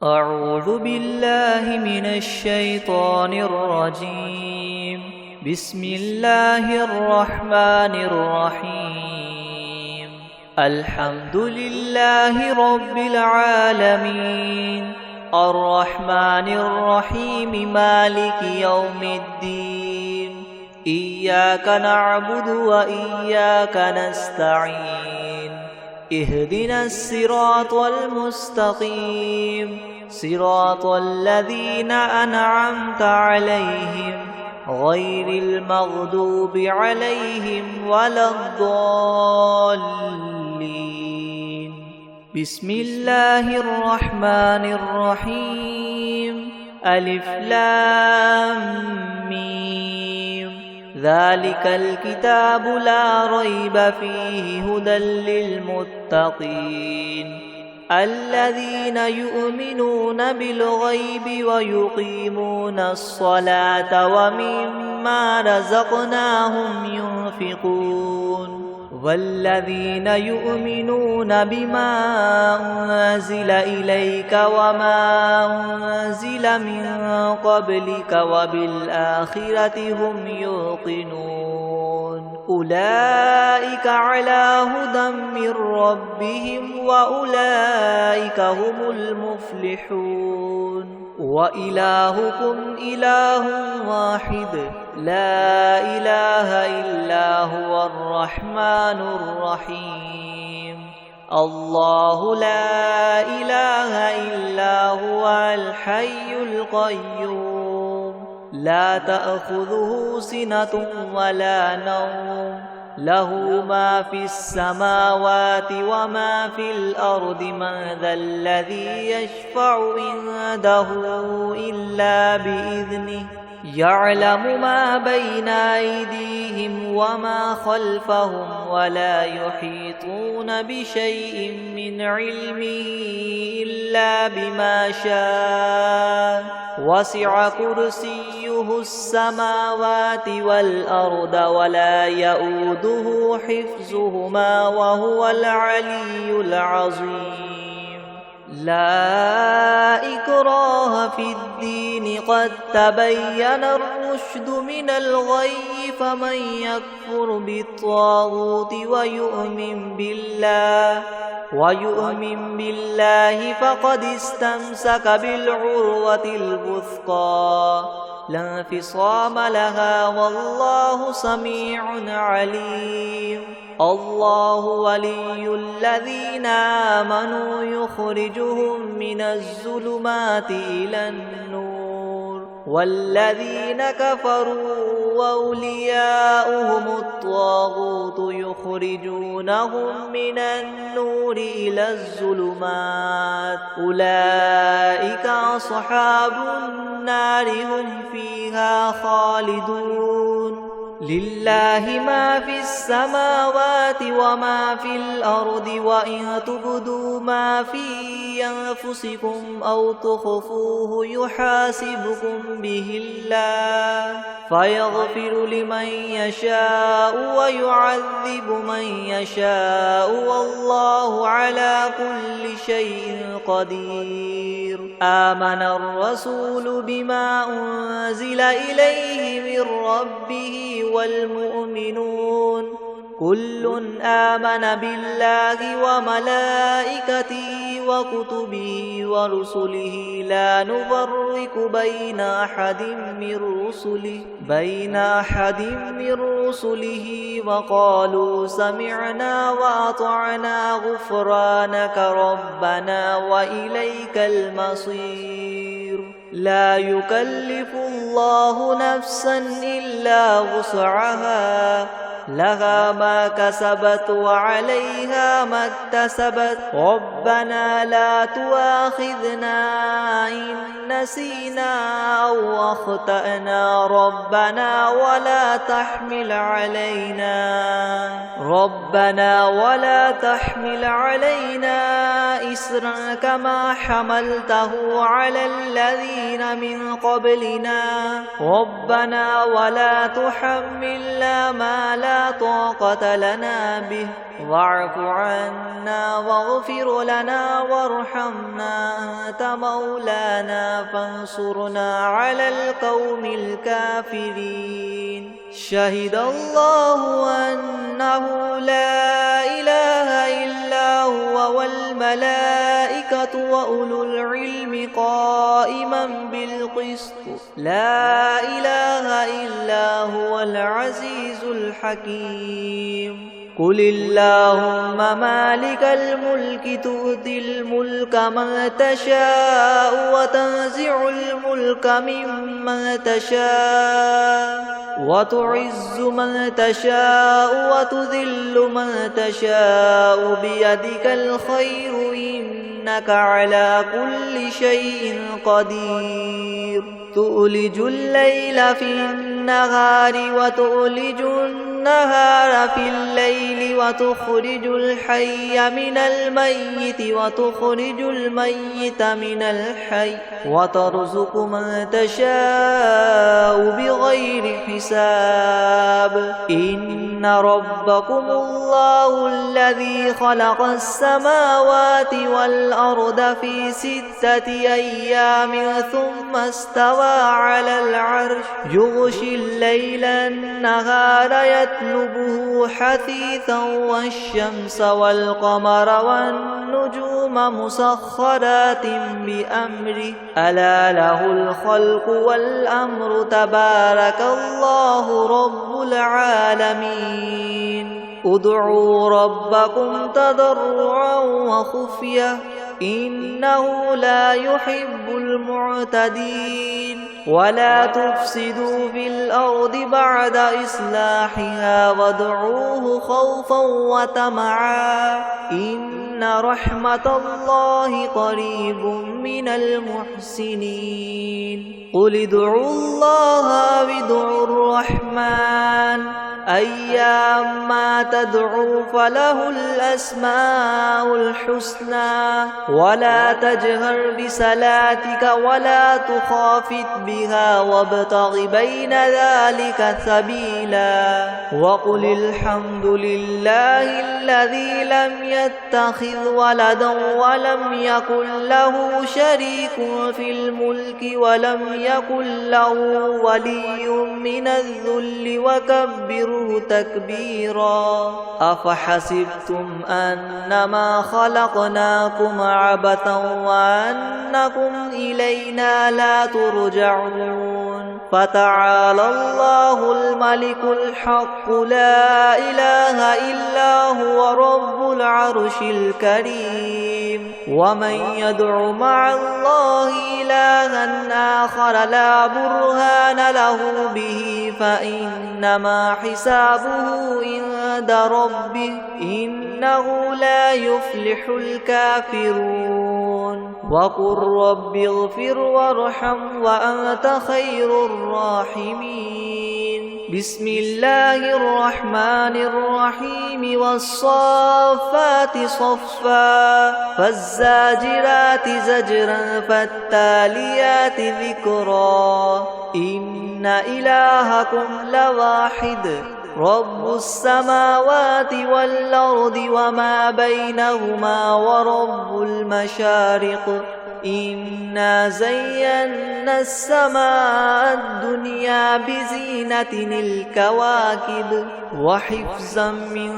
أعوذ بالله من الشيطان الرجيم. بسم الله الرحمن الرحيم. الحمد لله رب العالمين، الرحمن الرحيم، مالك يوم الدين. إياك نعبد وإياك نستعين. اهدنا الصراط المستقيم، صراط الذين أنعمت عليهم غير المغضوب عليهم ولا الضالين. بسم الله الرحمن الرحيم. ألف لام ميم. ذلك الكتاب لا ريب فيه هدى للمتقين الذين يؤمنون بالغيب ويقيمون الصلاة ومما رزقناهم ينفقون والذين يؤمنون بما أنزل إليك وما أنزل من قبلك وبالآخرة هم يوقنون أولئك على هدى من ربهم وأولئك هم المفلحون. وإلهكم إله واحد لا إله إلا هو الرحمن الرحيم. الله لا إله إلا هو الحي القيوم لا تأخذه سنة ولا نوم له ما في السماوات وما في الأرض. من ذا الذي يشفع عنده إلا بإذنه يعلم ما بين أيديهم وما خلفهم ولا يحيطون بشيء من علمه إلا بما شاء. وسع كرسيه السماوات والأرض ولا يؤوده حفظهما وهو العلي العظيم. لا إكراه في الدين قد تبين الرشد من الغي. فمن يكفر بالطاغوت ويؤمن بالله فقد استمسك بالعروة الوثقى لا انفصام لها والله سميع عليم. الله ولي الذين آمنوا يخرجهم من الظلمات إلى النور والذين كفروا وأولياؤهم الطاغوت يخرجونهم من النور إلى الظلمات. أولئك أصحاب النار هم فيها خالدون. لله ما في السماوات وما في الأرض وإن تبدوا ما في أنفسكم أو تخفوه يحاسبكم به الله فيغفر لمن يشاء ويعذب من يشاء والله على كل شيء قدير. آمن الرسول بما أنزل إليه من ربه والمؤمنون كل آمن بالله وملائكته وكتبه ورسله لا نفرق بين أحد من رسله وقالوا سمعنا وأطعنا غفرانك ربنا وإليك المصير. لا يكلف الله نفسا إلا وسعها لها ما كسبت وعليها ما اكتسبت. ربنا لا تؤاخذنا إن نسينا أو أخطأنا ربنا ولا تحمل علينا إسرا كما حملته على الذين من قبلنا ربنا ولا تحملنا ما لا طاقة لنا به واعف عنا واغفر لنا وارحمنا أنت مولانا فانصرنا على القوم الكافرين. شهد الله أنه لا إله إلا هو والملائكة وأولو العلم قائما بالقسط لا إله إلا هو العزيز الحكيم. قل اللهم مالك الملك تؤتي الملك من تشاء وتنزع الملك ممن تشاء وتعز من تشاء وتذل من تشاء بيدك الخير إنك على كل شيء قدير. تؤلج الليل في النهار وتؤلج النهار في الليل وتخرج الحي من الميت وتخرج الميت من الحي وترزق من تشاء بغير حساب. إن ربكم الله الذي خلق السماوات والأرض في 6 أيام ثم استوى على العرش يغشي الليل النهار يطلبه حثيثا والشمس والقمر والنجوم مسخرات بأمره ألا له الخلق والأمر تبارك الله رب العالمين. ادعوا ربكم تضرعا وخفية إنه لا يحب المعتدين. ولا تفسدوا في الأرض بعد إصلاحها وادعوه خوفا وطمعا إن رحمة الله قريب من المحسنين. قل ادعوا الله وادعوا الرحمن أيما تدعوا فله الأسماء الحسنى ولا تجهر بصلاتك ولا تخافت بها وابتغ بين ذلك سبيلا. وقل الحمد لله الذي لم يتخذ ولدا ولم يكن له شريك في الملك ولم يكن له ولي من الذل وكبره تكبيرا. أفحسبتم أنما خلقناكم عبثا وأنكم إلينا لا ترجعون. فتعالى الله الملك الحق لا إله إلا هو رب العرش الكريم. ومن يدع مع الله إلها آخر لا برهان له به فإنما حسابه عند ربه إنه لا يفلح الكافرون. وقل رب اغفر وارحم وأنت خير الراحمين. بسم الله الرحمن الرحيم. والصافات صفا فالزاجرات زجرا فالتاليات ذكرا. إن إلهكم لواحد رب السماوات والأرض وما بينهما ورب المشارق. إنا زينا السماء الدنيا بزينة الكواكب وحفظا من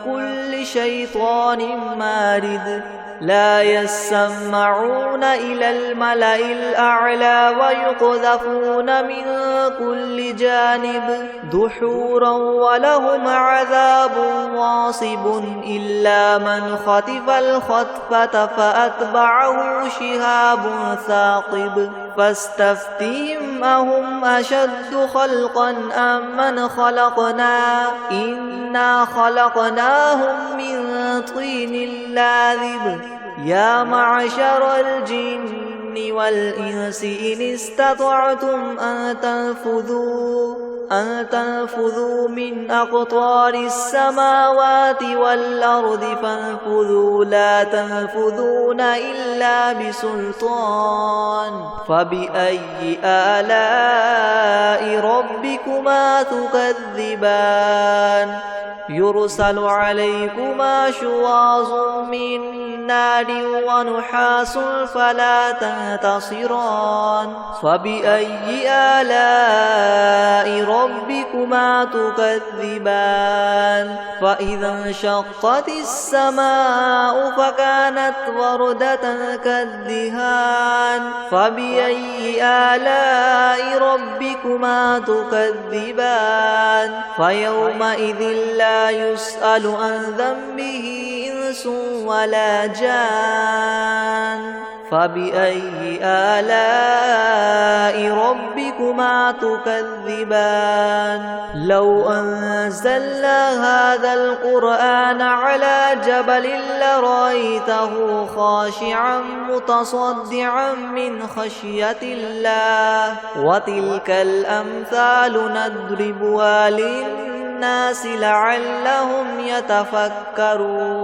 كل شيطان مارد. لا يسمعون إلى الملأ الأعلى ويقذفون من كل جانب دحورا ولهم عذاب واصب إلا من خطف الخطفة فأتبعه شهاب ثاقب. فاستفتهم أهم أشد خلقا أم من خلقنا إنا خلقناهم من طين لاذب. يا معشر الجن والإنس إن استطعتم أن تنفذوا من أقطار السماوات والأرض فانفذوا لا تنفذون إلا بسلطان فبأي آلاء ربكما تكذبان يرسل عليكما شواظ من نار ونحاس فلا تنتصران فبأي آلاء ربكما تكذبان فإذا انشقت السماء فكانت وردة كالدهان فبأي آلاء ربكما تكذبان فيومئذ لا يسأل عن ذنبه إنس ولا جان فبأي آلاء ربكما تكذبان لو أنزلنا هذا القرآن على جبل لرأيته خاشعا متصدعا من خشية الله وتلك الأمثال نضربها للناس لعلهم يتفكرون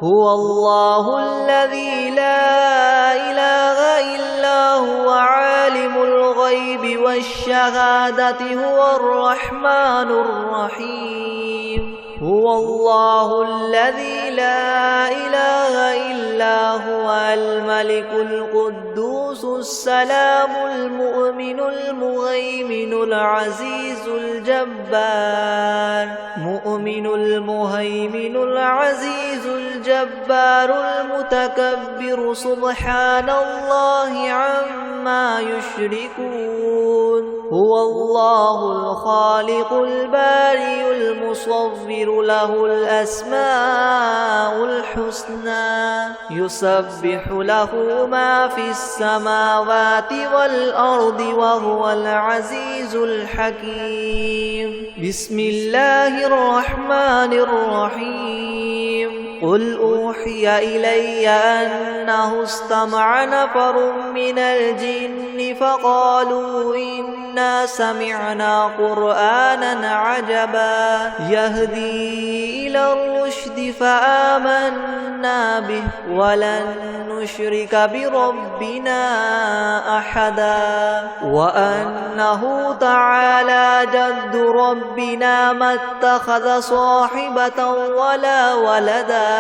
هو الله الذي لا إله إلا هو عالم الغيب والشهادة هو الرحمن الرحيم هو الله الذي لا إله إلا هو الملك القدوس السلام المؤمن المهيمن العزيز الجبار مؤمن المهيمن العزيز الجبار المتكبر سبحان الله عما يشركون هو الله الخالق البارئ المصور له الأسماء الحسنى يسبح له ما في السماوات والأرض وهو العزيز الحكيم بسم الله الرحمن الرحيم قل أوحي إلي أنه استمع نفر من الجن فقالوا إنا سمعنا قرآنا عجبا يهدي إلى الرشد فآمنا به ولن نشرك بربنا أحدا وأنه تعالى جد ربنا ما اتخذ صاحبة ولا ولدا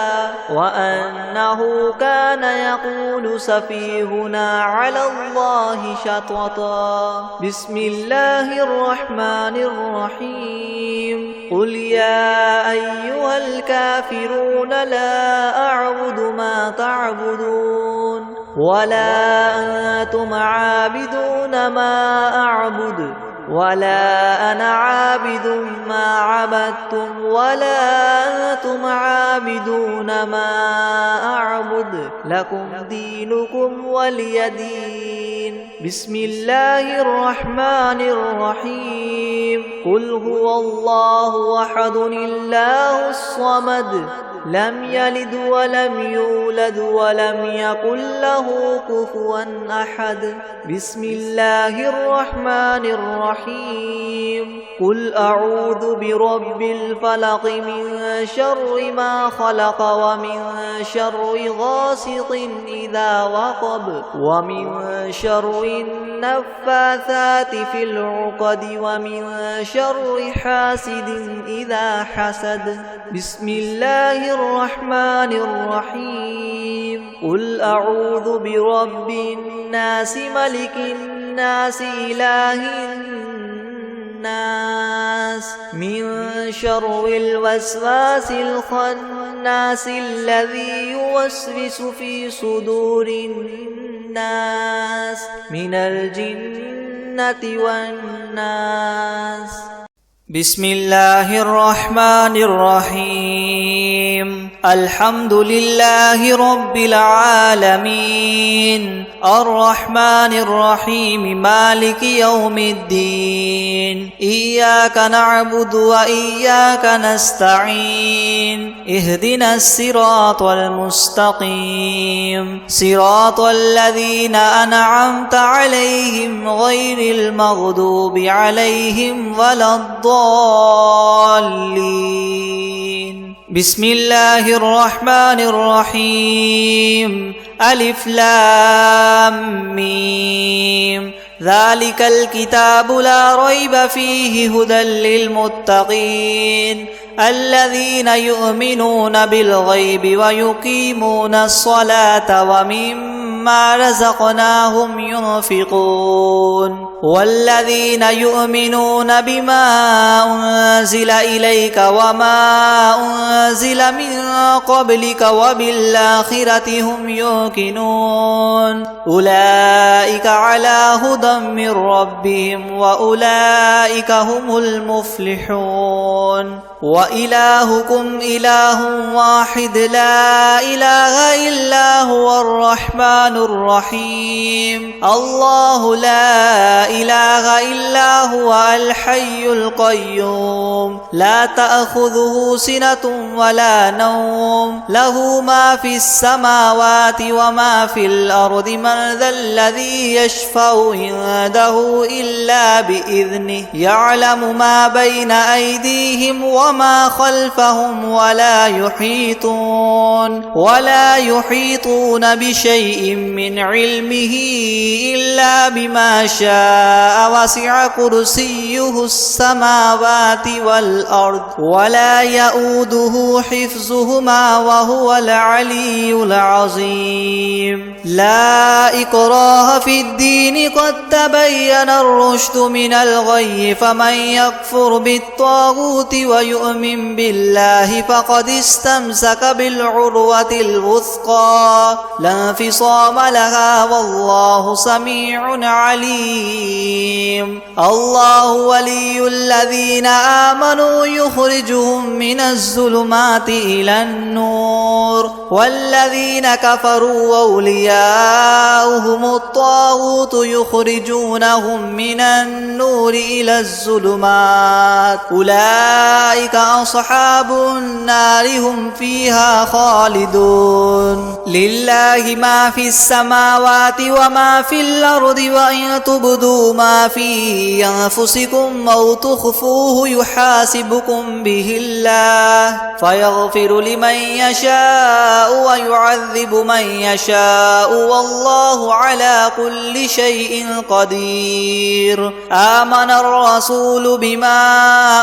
وأنه كان يقول سفيهنا على الله شططا بسم الله الرحمن الرحيم قل يا أيها الكافرون لا أعبد ما تعبدون ولا أنتم عابدون ما أعبد ولا أنا عابد ما عبدتم ولا أنتم عابدون ما أعبد لكم دينكم ولي دين بسم الله الرحمن الرحيم قل هو الله أحد الله الصمد لم يلد ولم يولد ولم يكن له كفوا أحد بسم الله الرحمن الرحيم قل أعوذ برب الفلق من شر ما خلق ومن شر غاسق إذا وقب ومن شر النفاثات في العقد ومن شر حاسد إذا حسد بسم الله الرحمن الرحيم قل أعوذ برب الناس ملك الناس إله الناس من شر الوسواس الخناس الذي يوسوس في صدور الناس من الجنة والناس بسم الله الرحمن الرحيم الحمد لله رب العالمين الرحمن الرحيم مالك يوم الدين إياك نعبد وإياك نستعين اهدنا الصراط المستقيم صراط الذين أنعمت عليهم غير المغضوب عليهم ولا الضالين بسم الله الرحمن الرحيم ألف لام ميم ذلك الكتاب لا ريب فيه هدى للمتقين الذين يؤمنون بالغيب ويقيمون الصلاة ومما رزقناهم ينفقون والذين يؤمنون بما أنزل إليك وما أنزل من قبلك وبالآخرة هم يوقنون أولئك على هدى من ربهم وأولئك هم المفلحون وإلهكم إله واحد لا إله إلا هو الرحمن الرحيم الله لا إله إلا هو الحي القيوم لا تأخذه سنة ولا نوم له ما في السماوات وما في الأرض من ذا الذي يشفع عنده إلا بإذنه يعلم ما بين أيديهم وما خلفهم ولا يحيطون بشيء من علمه إلا بما شاء وسع كرسيه السماوات والأرض ولا يؤوده حفظهما وهو العلي العظيم لا إكراه في الدين قد تبين الرشد من الغي فمن يكفر بالطاغوت ويؤمن بالله فقد استمسك بالعروة الوثقى لا انفصام لها والله سميع عليم الله ولي الذين آمنوا يخرجهم من الظلمات إلى النور والذين كفروا أولياؤهم الطاغوت يخرجونهم من النور إلى الظلمات أولئك أصحاب النار هم فيها خالدون لله ما في السماوات وما في الأرض وإن تبدوا ما في أنفسكم أو تخفوه يحاسبكم به الله فيغفر لمن يشاء ويعذب من يشاء والله على كل شيء قدير آمن الرسول بما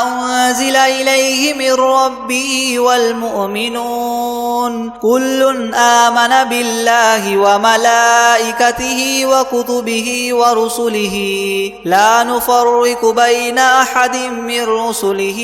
أنزل إليه من ربه والمؤمنون كل آمن بالله وملائكته وكتبه ورسله لا نفرق بين أحد من رسله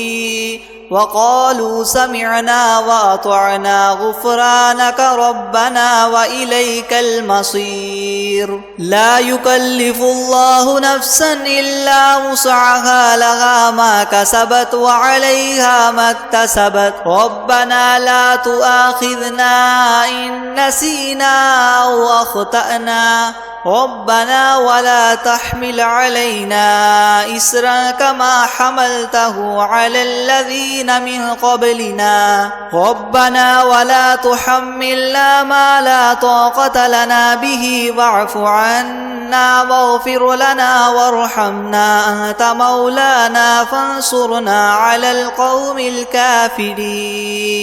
وقالوا سمعنا وأطعنا غفرانك ربنا وإليك المصير لا يكلف الله نفسا إلا وسعها لها ما كسبت وعليها ما اكتسبت ربنا لا تؤاخذنا إن نسينا أو أخطأنا ربنا ولا تحمل علينا إسرا كما حملته على الذين من قبلنا ربنا ولا تحملنا ما لا طاقة لنا به واعف عنا واغفر لنا وارحمنا أنت مولانا فانصرنا على القوم الكافرين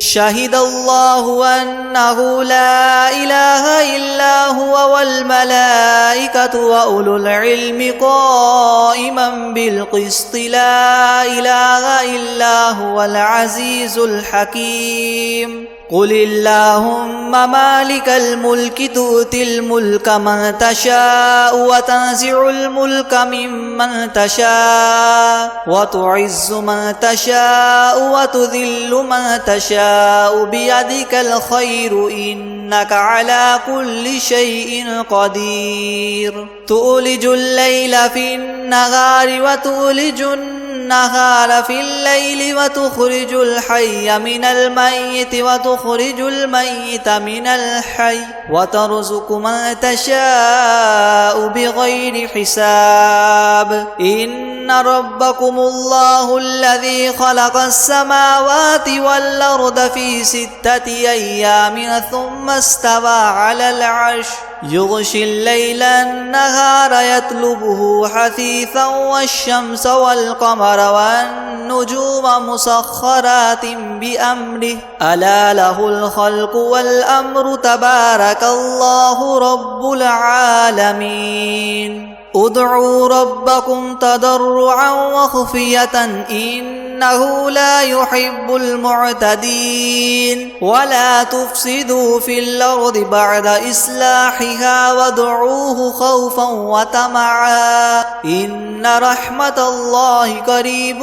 شهد الله أنه لا إله إلا هو والملائكة وأولو العلم قائما بالقسط لا إله إلا هو العزيز الحكيم قل اللهم مالك الملك تؤتي الملك من تشاء وتنزع الملك ممن تشاء وتعز من تشاء وتذل من تشاء بيدك الخير إنك على كل شيء قدير تولج الليل في النهار وتولج النهار في الليل وتخرج الحي من الميت وتخرج الميت من الحي وترزق من تشاء بغير حساب إن ربكم الله الذي خلق السماوات والأرض في 6 أيام ثم استوى على العرش يغشي الليل النهار يطلبه حثيثا والشمس والقمر والنجوم مسخرات بأمره ألا له الخلق والأمر تبارك الله رب العالمين ادعوا ربكم تضرعا وخفية إنه لا يحب المعتدين ولا تفسدوا في الأرض بعد إصلاحها وادعوه خوفا وطمعا إن رحمة الله قريب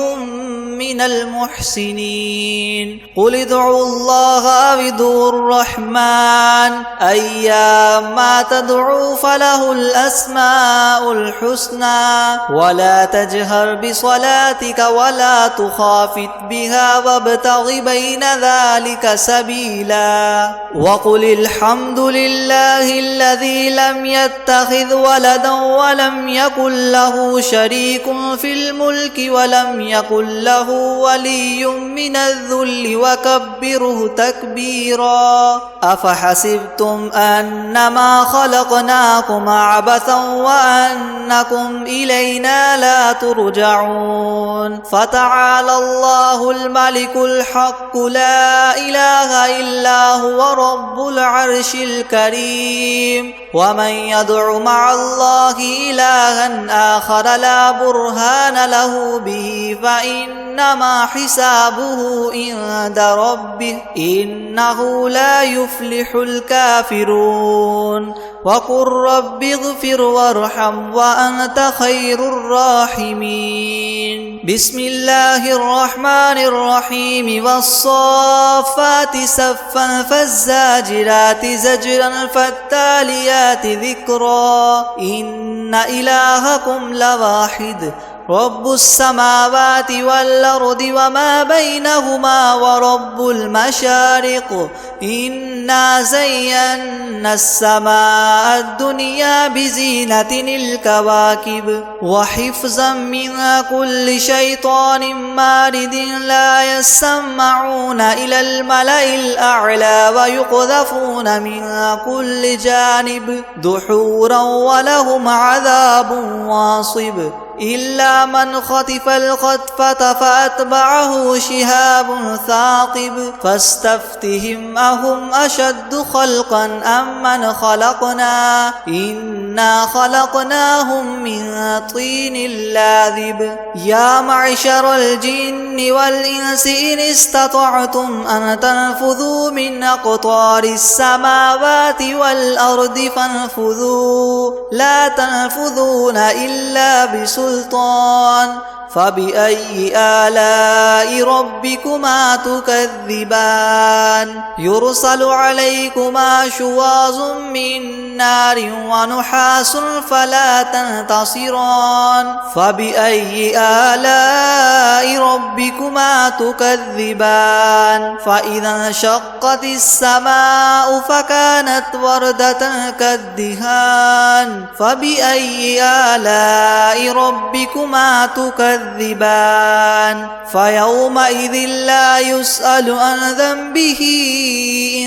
من المحسنين قل ادعوا الله أو ادعوا الرحمن أيما تدعوا فله الأسماء الحسنى ولا تجهر بصلاتك ولا تخافت بها وابتغ بين ذلك سبيلا وقل الحمد لله الذي لم يتخذ ولدا ولم يكن له شريك في الملك ولم يكن له ولي من الذل وكبره تكبيرا أفحسبتم أنما خلقناكم عبثا وأنكم إلينا لا ترجعون فتعالى الله الملك الحق لا إله إلا هو رب العرش الكريم ومن يدع مع الله إلها آخر لا برهان له به فإنما حسابه عند ربه إنه لا يفلح الكافرون وقل رب اغفر وارحم وأنت خير الراحمين بسم الله الرحمن الرحيم والصافات صفا فالزاجرات زجرا فالتاليات ذكرا إن إلهكم لواحد رب السماوات والأرض وما بينهما ورب المشارق إنا زينا السماء الدنيا بزينة الكواكب وحفظا من كل شيطان مارد لا يسمعون إلى الملأ الأعلى ويقذفون من كل جانب دحورا ولهم عذاب واصب إلا من خطف الخطفة فأتبعه شهاب ثاقب فاستفتهم أهم أشد خلقا أم من خلقنا إنا خلقناهم من طين لاذب يا معشر الجن والإنس إن استطعتم أن تنفذوا من أقطار السماوات والأرض فانفذوا لا تنفذون إلا بسلطان فبأي آلاء ربكما تكذبان يرسل عليكما شواظ من نار ونحاس فلا تنتصران فبأي آلاء ربكما تكذبان فإذا انشقت السماء فكانت وردة كالدهان فبأي آلاء ربكما تكذبان فيومئذ لا يسأل عن ذنبه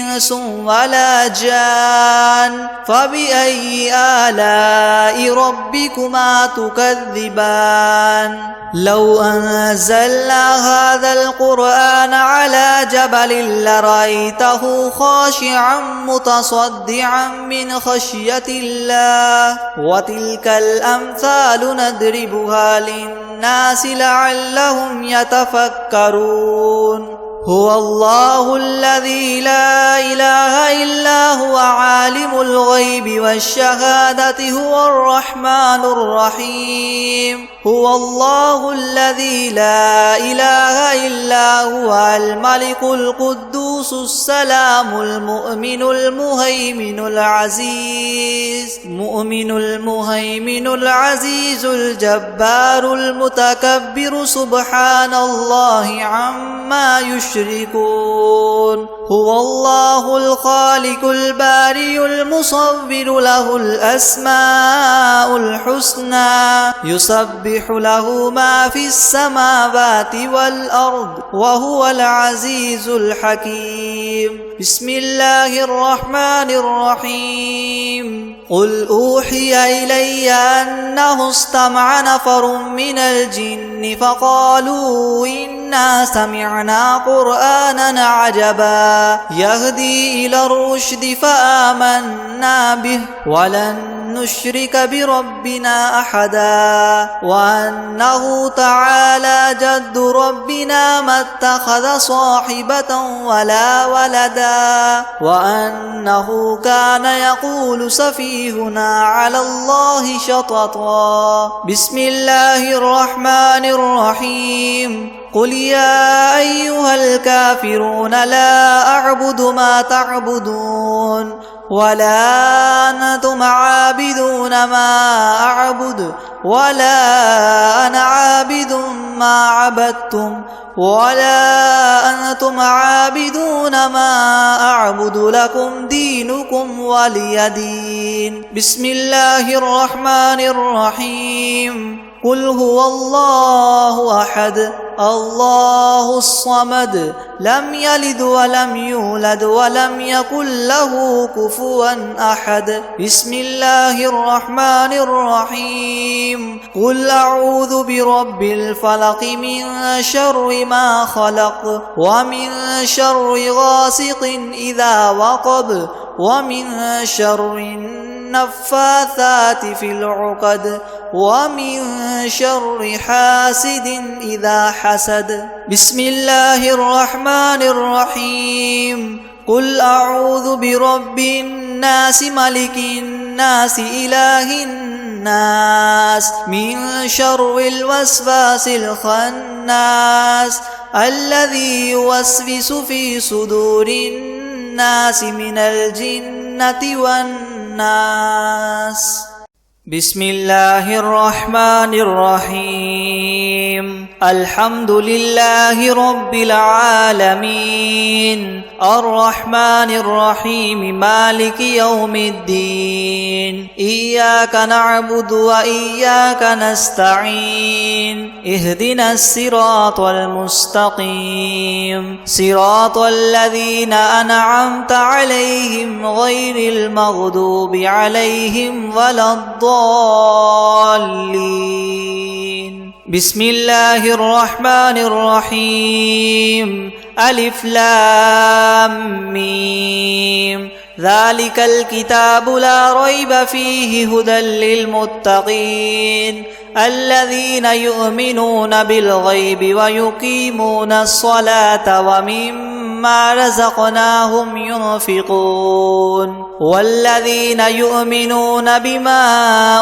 إنس ولا جان فبأي آلاء ربكما تكذبان لو أنزلنا هذا القرآن على جبل لرأيته خاشعا متصدعا من خشية الله وتلك الأمثال نضربها للناس لعلهم يتفكرون هو الله الذي لا إله إلا هو عالم الغيب والشهادة هو الرحمن الرحيم هو الله الذي لا إله إلا هو الملك القدوس السلام المؤمن المهيمن العزيز الجبار المتكبر سبحان الله عما يشركون هو الله الخالق البارئ المصور له الأسماء الحسنى يسبح له ما في السماوات والأرض وهو العزيز الحكيم بسم الله الرحمن الرحيم قل أوحي إلي أنه استمع نفر من الجن فقالوا إنا سمعنا قرآنا عجبا يهدي إلى الرشد فآمنا به ولن نشرك بربنا أحدا وأنه تعالى جد ربنا ما اتخذ صاحبة ولا ولدا وأنه كان يقول سفيهنا على الله شططا بسم الله الرحمن الرحيم قل يا أيها الكافرون لا أعبد ما تعبدون ولا أنتم عابدون ما أعبد ولا أنا عابد ما عبدتم ولا أنتم عابدون ما أعبد لكم دينكم ولي دين بسم الله الرحمن الرحيم قل هو الله أحد الله الصمد لم يلد ولم يولد ولم يكن له كفوا أحد بسم الله الرحمن الرحيم قل أعوذ برب الفلق من شر ما خلق ومن شر غاسق إذا وقب ومن شر النفاثات في العقد ومن شر حاسد إذا حسد بسم الله الرحمن الرحيم قل أعوذ برب الناس ملك الناس إله الناس من شر الوسواس الخناس الذي يوسوس في صدور الناس من الجنة والناس بسم الله الرحمن الرحيم الحمد لله رب العالمين الرحمن الرحيم مالك يوم الدين إياك نعبد وإياك نستعين اهدنا الصراط المستقيم صراط الذين أنعمت عليهم غير المغضوب عليهم ولا الضالين بسم الله الرحمن الرحيم ألف لام ميم ذلك الكتاب لا ريب فيه هدى للمتقين الذين يؤمنون بالغيب ويقيمون الصلاة ومما رزقناهم ينفقون والذين يؤمنون بما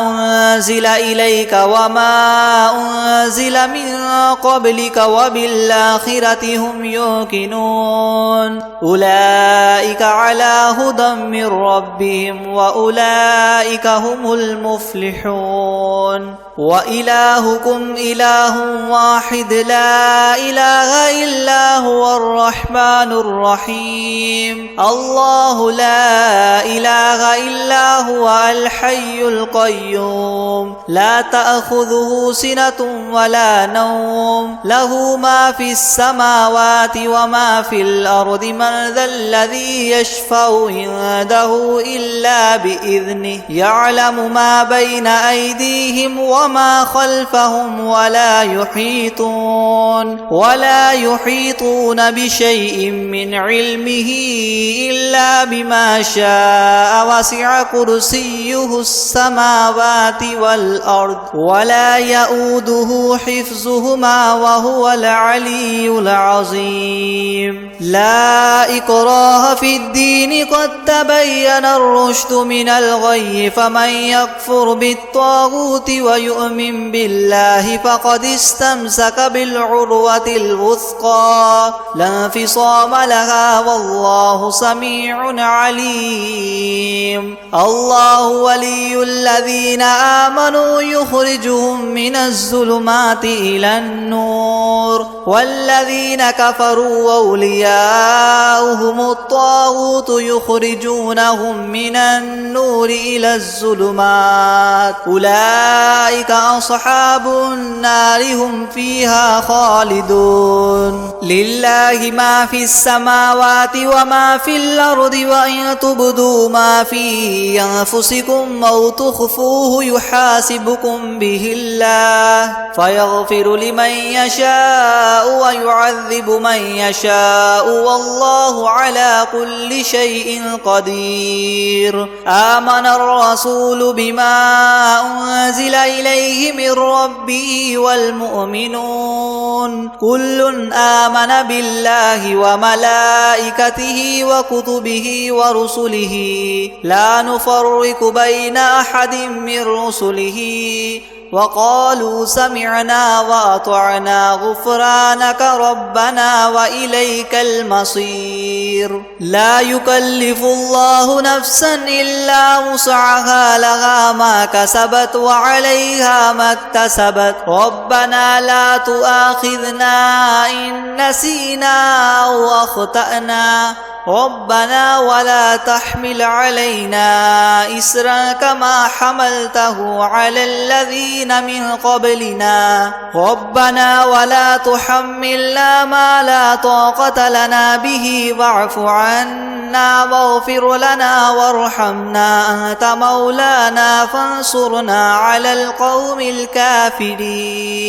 أنزل إليك وما أنزل من قبلك وبالآخرة هم يوقنون أولئك على هدى من ربهم وأولئك هم المفلحون وإلهكم إله واحد لا إله إلا هو الرحمن الرحيم الله لا إله إلا هو الحي القيوم لا تأخذه سنة ولا نوم له ما في السماوات وما في الأرض من ذا الذي يشفع عنده إلا بإذنه يعلم ما بين أيديهم وما خلفهم ولا يحيطون بشيء من علمه إلا بما شاء شاء وسع كرسيه السماوات والأرض ولا يؤوده حفظهما وهو العلي العظيم لا إكراه في الدين قد تبين الرشد من الغي فمن يكفر بالطاغوت ويؤمن بالله فقد استمسك بالعروة الوثقى لا انفصام لها والله سميع عليم الله ولي الذين آمنوا يخرجهم من الظلمات إلى النور والذين كفروا أولياؤهم الطاغوت يخرجونهم من النور إلى الظلمات أولئك أصحاب النار هم فيها خالدون لله ما في السماوات وما في الأرض وإن تبدوا ما في أنفسكم أو تخفوه يحاسبكم به الله فيغفر لمن يشاء ويعذب من يشاء والله على كل شيء قدير آمن الرسول بما أنزل إليه من ربه والمؤمنون كل آمن بالله وملائكته وكتبه ورسله لا نفرق بين أحد من رسله وقالوا سمعنا وأطعنا غفرانك ربنا وإليك المصير لا يكلف الله نفسا إلا وسعها لها ما كسبت وعليها ما اكتسبت ربنا لا تؤاخذنا إن نسينا أو أخطأنا ربنا ولا تحمل علينا إسرا كما حملته على الذين من قبلنا ربنا ولا تحملنا ما لا طاقة لنا به واعف عنا واغفر لنا وارحمنا أنت مولانا فانصرنا على القوم الكافرين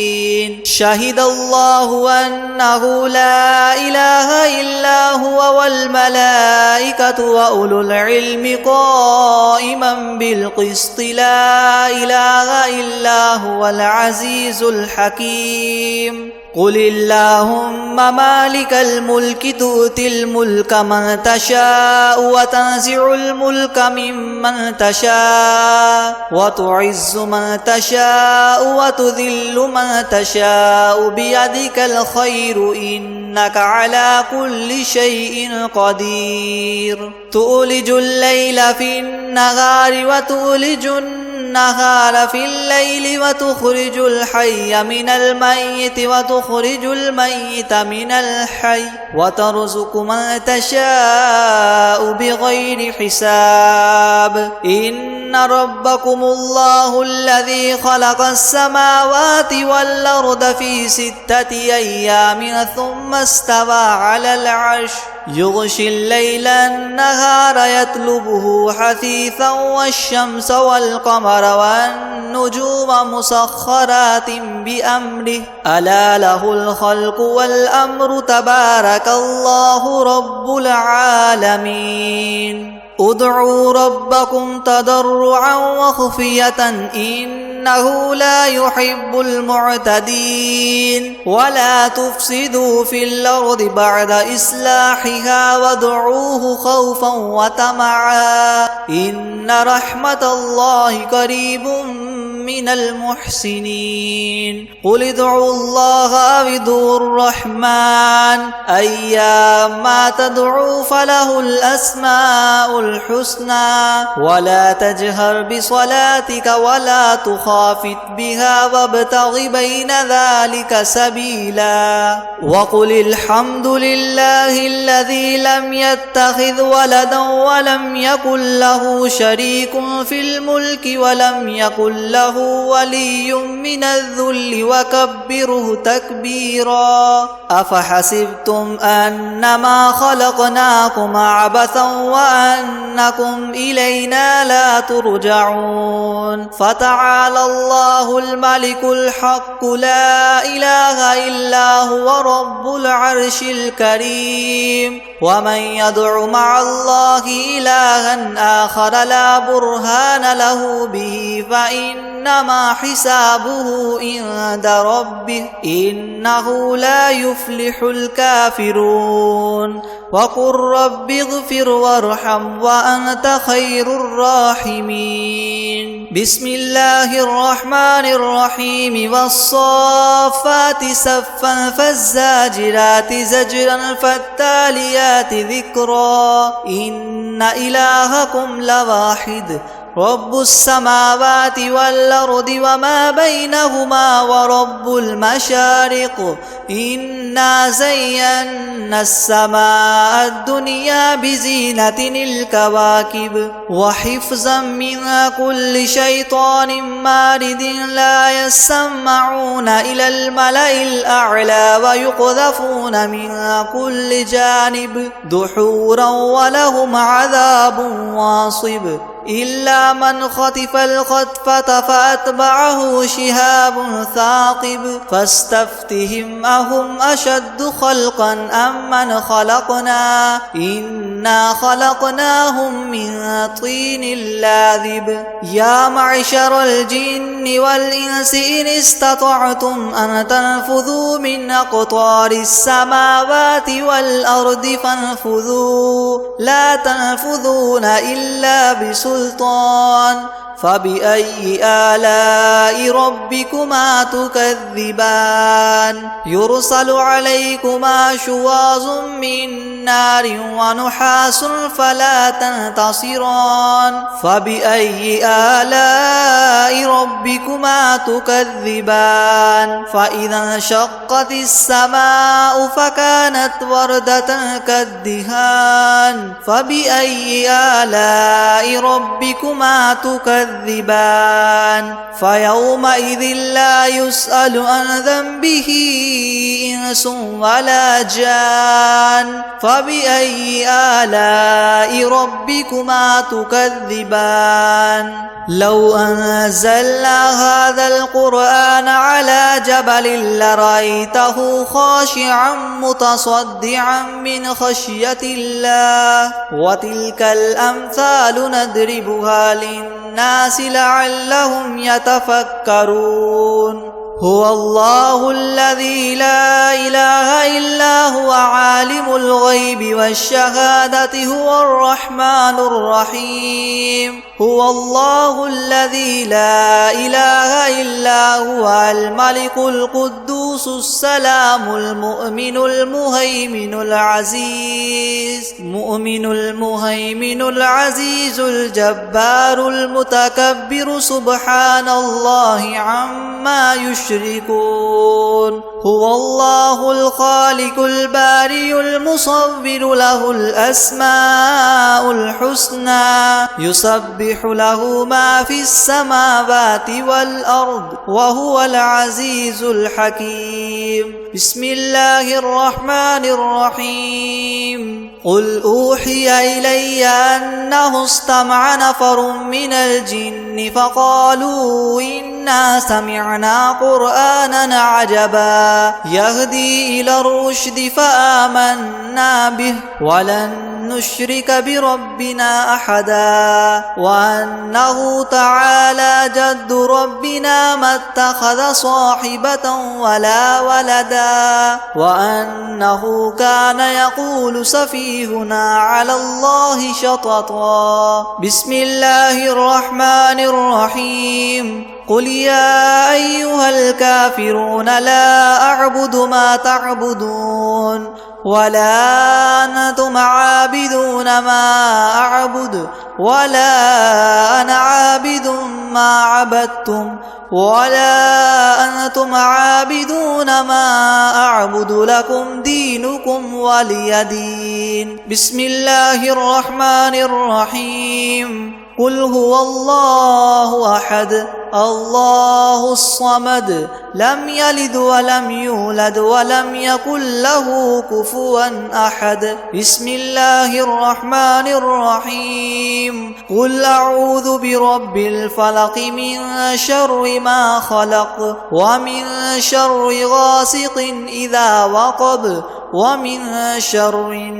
شهد الله أنه لا إله إلا هو والملائكة وأولو العلم قائما بالقسط لا إله إلا هو العزيز الحكيم قل اللهم مالك الملك تؤتي الملك من تشاء وتنزع الملك ممن تشاء وتعز من تشاء وتذل من تشاء بيدك الخير إنك على كل شيء قدير تولج الليل في النهار وتولج النهار في الليل وتخرج الحي من الميت وتخرج الميت من الحي وترزق من تشاء بغير حساب إن ربكم الله الذي خلق السماوات والأرض في 6 أيام ثم استوى على العرش يغشي الليل النهار يطلبه حثيثا والشمس والقمر والنجوم مسخرات بأمره ألا له الخلق والأمر تبارك الله رب العالمين ادعوا ربكم تضرعا وخفية إنه لا يحب المعتدين ولا تفسدوا في الأرض بعد إصلاحها وادعوه خوفا وطمعا إن رحمة الله قريب من المحسنين قل ادعوا الله أو ادعوا الرحمن أيما تدعوا فله الأسماء الحسنى ولا تجهر بصلاتك ولا تخافت بها وابتغ بين ذلك سبيلا وقل الحمد لله الذي لم يتخذ ولدا ولم يكن له شريك في الملك ولم يكن له ولي من الذل وكبره تكبيرا أفحسبتم أنما خلقناكم عبثا وأنكم إلينا لا ترجعون فتعالى الله الملك الحق لا إله إلا هو رب العرش الكريم ومن يدع مع الله إلها آخر لا برهان له به فإنما حسابه عند ربه إنه لا يفلح الكافرون وقل رب اغفر وارحم وأنت خير الراحمين بسم الله الرحمن الرحيم والصافات صفا فالزاجرات زجرا فالتاليات ذكرا إن إلهكم لواحد رب السماوات والأرض وما بينهما ورب المشارق إنا زينا السماء الدنيا بزينة الكواكب وحفظا من كل شيطان مارد لا يسمعون إلى الملأ الأعلى ويقذفون من كل جانب دحورا ولهم عذاب واصب إلا من خطف الخطفة فأتبعه شهاب ثاقب فاستفتهم أهم أشد خلقا أم من خلقنا إنا خلقناهم من طين لاذب يا معشر الجن والإنس إن استطعتم أن تنفذوا من أقطار السماوات والأرض فانفذوا لا تنفذون إلا بسلطان فبأي آلاء ربكما تكذبان يرسل عليكما شواظ من نار ونحاس فلا تنتصران فبأي آلاء ربكما تكذبان فإذا انشقت السماء فكانت وردة كالدهان فبأي آلاء ربكما تكذبان فيومئذ لا يسأل عن ذنبه إنس ولا جان فبأي آلاء ربكما تكذبان لو أنزلنا هذا القرآن على جبل لرأيته خاشعا متصدعا من خشية الله وتلك الأمثال نضربها للناس لعلهم يتفكرون هو الله الذي لا إله إلا هو عالم الغيب والشهادة هو الرحمن الرحيم هو الله الذي لا إله إلا هو الملك القدوس السلام المؤمن المهيمن العزيز الجبار المتكبر سبحان الله عما يشركون هو الله الخالق البارئ المصور له الأسماء الحسنى يسبح له ما في السماوات والأرض وهو العزيز الحكيم بسم الله الرحمن الرحيم قل أوحي إلي أنه استمع نفر من الجن فقالوا إنا سمعنا قرآنا عجبا يهدي إلى الرشد فآمنا به ولن نشرك بربنا أحدا وأنه تعالى جد ربنا ما اتخذ صاحبة ولا ولدا وأنه كان يقول سفيهنا على الله شططا بسم الله الرحمن الرحيم قل يا أيها الكافرون لا أعبد ما تعبدون ولا أنتم عابدون ما أعبد ولا أنا عابد ما عبدتم ولا أنتم عابدون ما أعبد لكم دينكم ولي دين بسم الله الرحمن الرحيم قل هو الله أحد الله الصمد لم يلد ولم يولد ولم يكن له كفوا أحد بسم الله الرحمن الرحيم قل أعوذ برب الفلق من شر ما خلق ومن شر غاسق إذا وقب ومن شر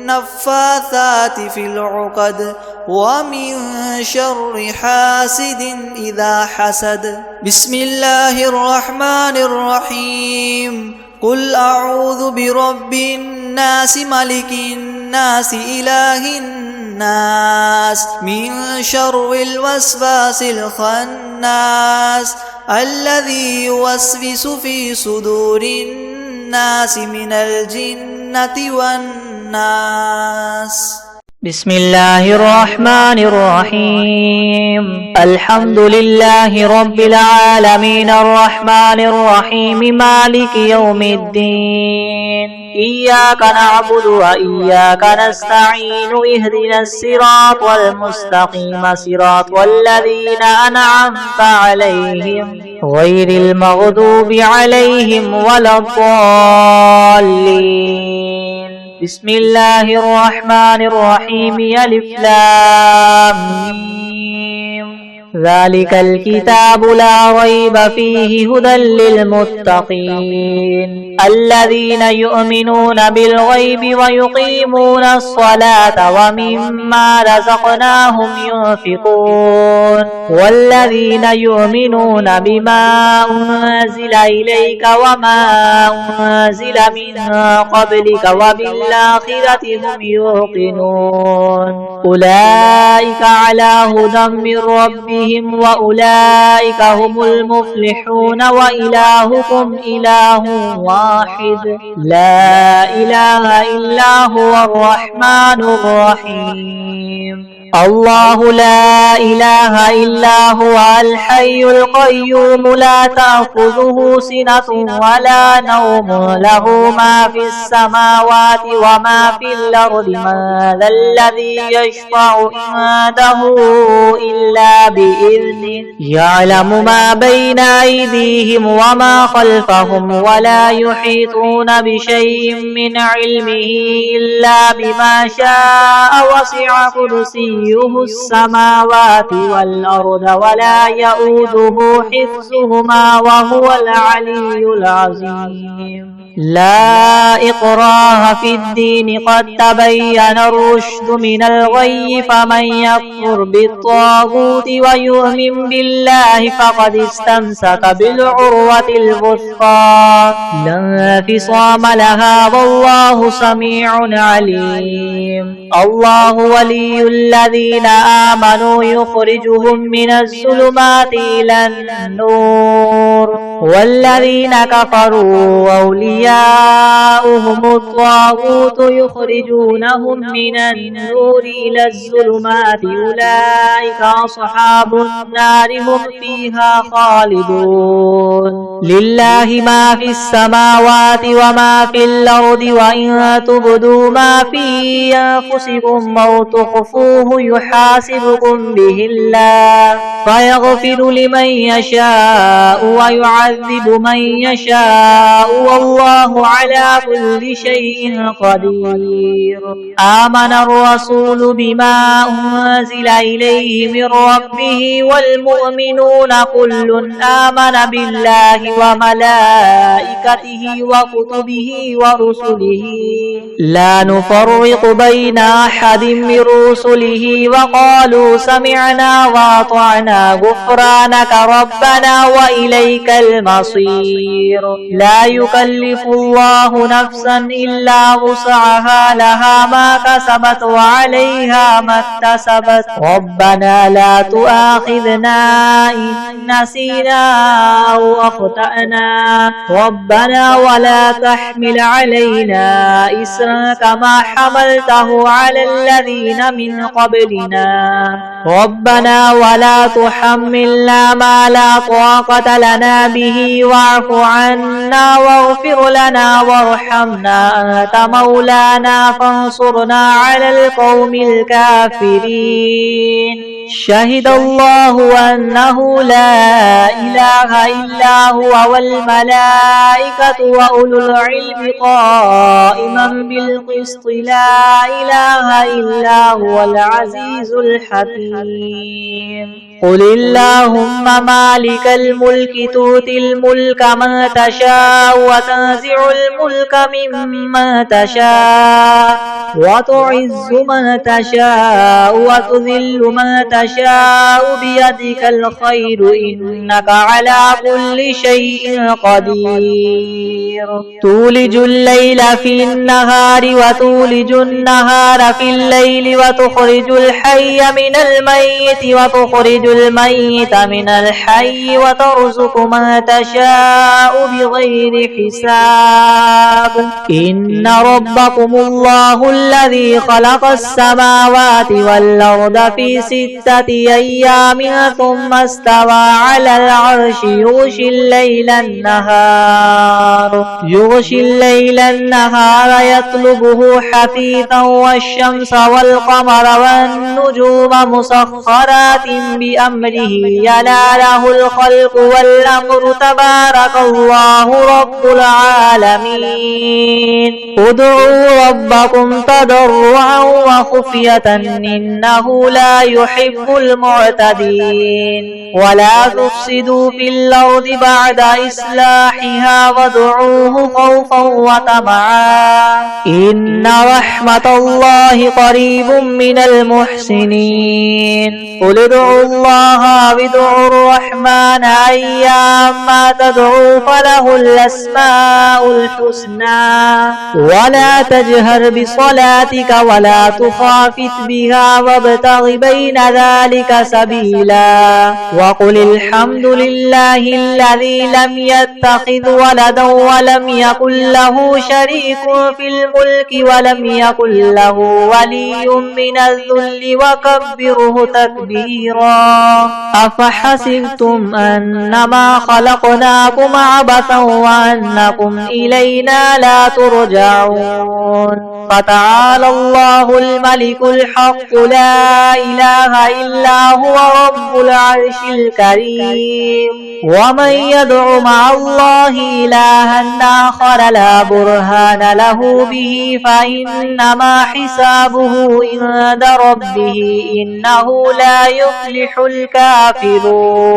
النفاثات في العقد ومن شر حاسد إذا حسد. بسم الله الرحمن الرحيم. قل أعوذ برب الناس ملك الناس إله الناس من شر الوسواس الخناس الذي يوسوس في صدور الناس من الجنة والناس. بسم الله الرحمن الرحيم. الحمد لله رب العالمين الرحمن الرحيم مالك يوم الدين. إياك نعبد وإياك نستعين اهدنا الصراط المستقيم صراط الذين أنعمت عليهم غير المغضوب عليهم ولا الضالين. بسم الله الرحمن الرحيم. ألف لام ميم. ذلك الكتاب لا ريب فيه هدى للمتقين الذين يؤمنون بالغيب ويقيمون الصلاة ومما رزقناهم ينفقون والذين يؤمنون بما أنزل إليك وما أنزل من قبلك وبالآخرة هم يوقنون أولئك على هدى من ربهم وأولئك هم المفلحون. وإلهكم إله واحد لا إله إلا هو الرحمن الرحيم. الله لا إله إلا هو الحي القيوم لا تأخذه سنة ولا نوم له ما في السماوات وما في الأرض. من ذا الذي يشفع عنده إلا بإذنه يعلم ما بين أيديهم وما خلفهم ولا يحيطون بشيء من علمه إلا بما شاء. وسع كرسيه السماوات والأرض ولا يؤوده حفظهما وهو العلي العظيم. لا إكراه في الدين قد تبين الرشد من الغي فمن يكفر بالطاغوت ويؤمن بالله فقد استمسك بالعروة الوثقى لا انفصام لها والله سميع عليم. الله ولي الذين آمنوا يخرجهم من الظلمات إلى النور والذين كفروا أولياؤهم الطاغوت يخرجونهم من النور إلى الظلمات أولئك أصحاب النار هم فيها خالدون. لله ما في السماوات وما في الأرض وإن تبدوا ما في أنفسكم أو تخفوه يحاسبكم به الله فيغفر لمن يشاء ويعذب من يشاء والله على كل شيء قدير. آمن الرسول بما أنزل إليه من ربه والمؤمنون كل آمن بالله وملائكته وكتبه ورسله لا نفرق بين أحد من رسله وقالوا سمعنا وأطعنا غفرانك ربنا وإليك المصير. لا يكلف الله نفسا إلا وسعها لها ما كسبت وعليها ما اكتسبت ربنا لا تؤاخذنا إن نسينا أو أخطأنا ربنا ولا تحمل علينا إسرا كما حملته على الذين من قبلنا ربنا ولا تحملنا ما لا طاقة لنا به واعف عنا واغفر لنا وارحمنا أنت مولانا فانصرنا على القوم الكافرين. شهد الله أنه لا إله إلا هو والملائكة وأولو العلم قائما بالقسط لا إله إلا هو العزيز الحكيم. قل اللهم مالك الملك تؤتي تؤتي الملك من تشاء وتنزع الملك ممن تشاء وتعز من تشاء وتذل من تشاء بيدك الخير إنك على كل شيء قدير تولج الليل في النهار وتولج النهار في الليل وتخرج الحي من الميت وتخرج الميت من الحي وترزق من تشاء بغير حساب إن ربكم الله الذي خلق السماوات والأرض في 6 أيام ثم استوى على العرش يغشي الليل النهار يطلبه حثيثا والشمس والقمر والنجوم مسخرات بأمره يلا له الخلق والأمر تبارك الله رب العالمين ادعوا ربكم تضرعا وخفية إنه لا يحب المعتدين ولا تفسدوا في الأرض بعد إصلاحها وادعوه خوفا وطمعا إن رحمة الله قريب من المحسنين قل ادعوا الله وادعوا الرحمن أيما تدعوا فله الأسماء الحسنى ولا تجهر بصلاتك ولا تخافت بها وابتغ بين ذلك سبيلا وقل الحمد لله الذي لم يتخذ ولدا ولم يكن له شريك في الملك ولم يكن له ولي من الذل وكبره تكبيرا أفحسبتم أنما خلقناكم عبثا وأنكم إلينا لا ترجعون فتعالى الله الملك الحق لا إله إلا هو رب العرش الكريم ومن يدع مع الله إلها آخر لا برهان له به فإنما حسابه عند ربه إنه لا يفلح الكافرون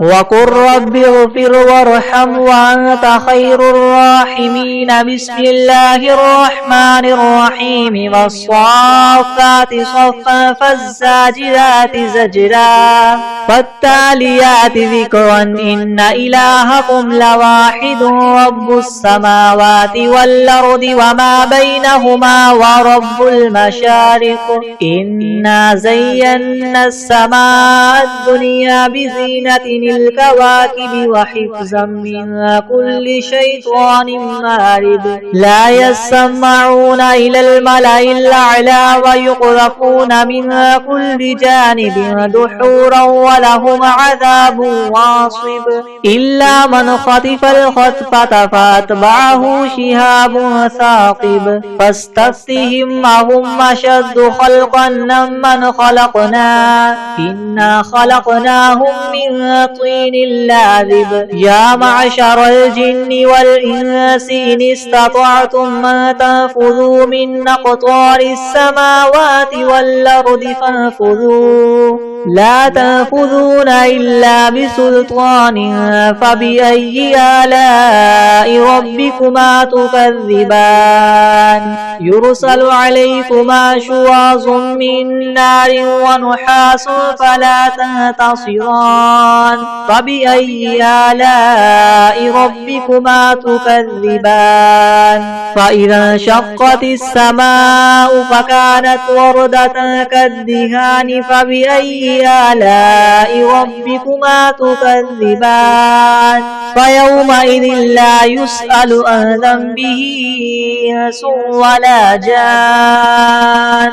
وقل رب اغفر وارحم وأنت خير الراحمين بسم الله الرحمن الرحيم والصافات صفا فالزاجرات زجرا فالتاليات ذكرا إن إلهكم لواحد رب السماوات والأرض وما بينهما ورب المشارق إنا زينا السماء الدنيا بزينة الكواكب وحفظا من كل شيطان مارد لا يسمعون إلى الملأ الأعلى ويقذفون من كل جانب دحورا ولهم عذاب واصب إلا من خطف الخطفة فأتبعه شهاب ثاقب فاستفتهم أهم أشد خلقا ممن خلقنا إنا خلقناهم من طين لاذب يا معشر الجن والإنس إن استطعتم ما تنفذوا من أقطار السماوات والأرض فانفذوا لا تنفذون إلا بسلطان فبأي آلاء ربكما تكذبان يرسل عليكما شواظ من نار ونحاس فلا تنتصران فبأي آلاء ربكما تكذبان فإذا انشقت السماء فكانت وردة كالدهان فبأي آلاء ربكما تكذبان فيومئذ لا يسأل عن ذنبه إنس ولا جان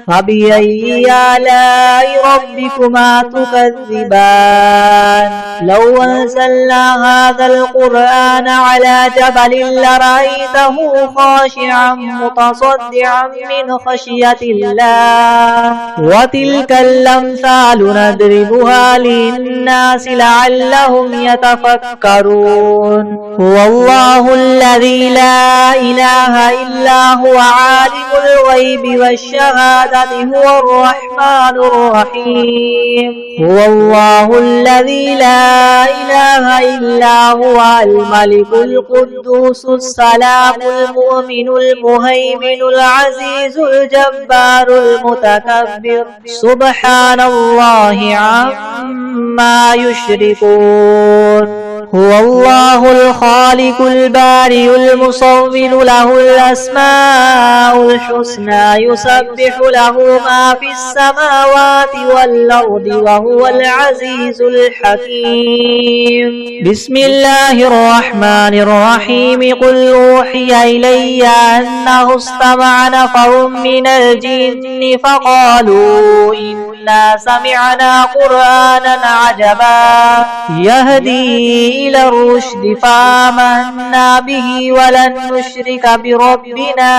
فبأي آلاء ربكما تكذبان لو أنزلنا هذا القرآن على جبل لرأيته خاشعا متصدعا من خشية الله وتلك الأمثال نضربها للناس لعلهم يتفكرون هو الله الذي لا إله إلا هو عالم الغيب والشهادة هو الرحمن الرحيم هو الله الذي لا لا إله إلا هو الملك القدوس السلام المؤمن المهيمن العزيز الجبار المتكبر سبحان الله عما يشركون. هو الله الخالق البارئ المصور له الأسماء الحسنى يسبح له ما في السماوات والأرض وهو العزيز الحكيم. بسم الله الرحمن الرحيم. قل أوحي إلي أنه استمع نفر من الجن فقالوا إنا سمعنا قرآنا عجبا يهدي إلى الرشد فآمنا به ولن نشرك بربنا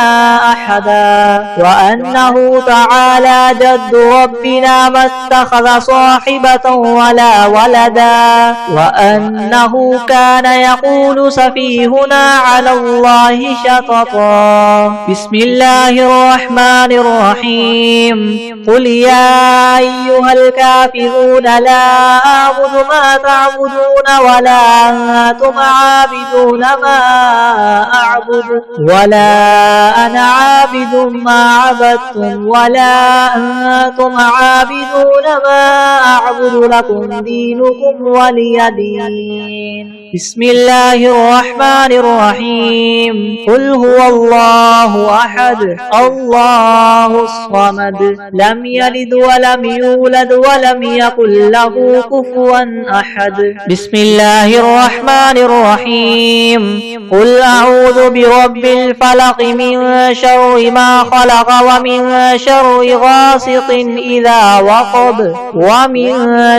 أحدا وأنه تعالى جد ربنا ما اتخذ صاحبة ولا ولدا وأنه كان يقول سفيهنا على الله شططا. بسم الله الرحمن الرحيم. قل يا أيها الكافرون لا أعبد ما تعبدون ولا أنتم عابدون ما أعبد ولا أنا عابد ما عبدتم ولا أنتم عابدون ما أعبد لكم دينكم ولي دين. بسم الله الرحمن الرحيم. قل هو الله أحد الله الصمد لم يلد ولم يولد ولم يكن له كفوا أحد. بسم الله الرحمن الرحيم. قل أعوذ برب الفلق من شر ما خلق ومن شر غاسق إذا وقب ومن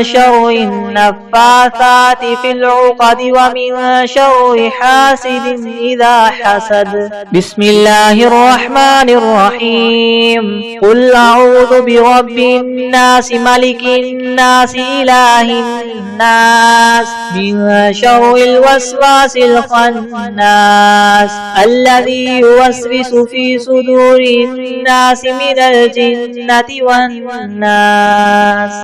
شر النفاثات في العقد ومن شر حاسد إذا حسد. بسم الله الرحمن الرحيم. قل أعوذ برب الناس ملك الناس إله الناس من شر الوسواس الخناس الذي يوسوس في صدور الناس من الجنة والناس.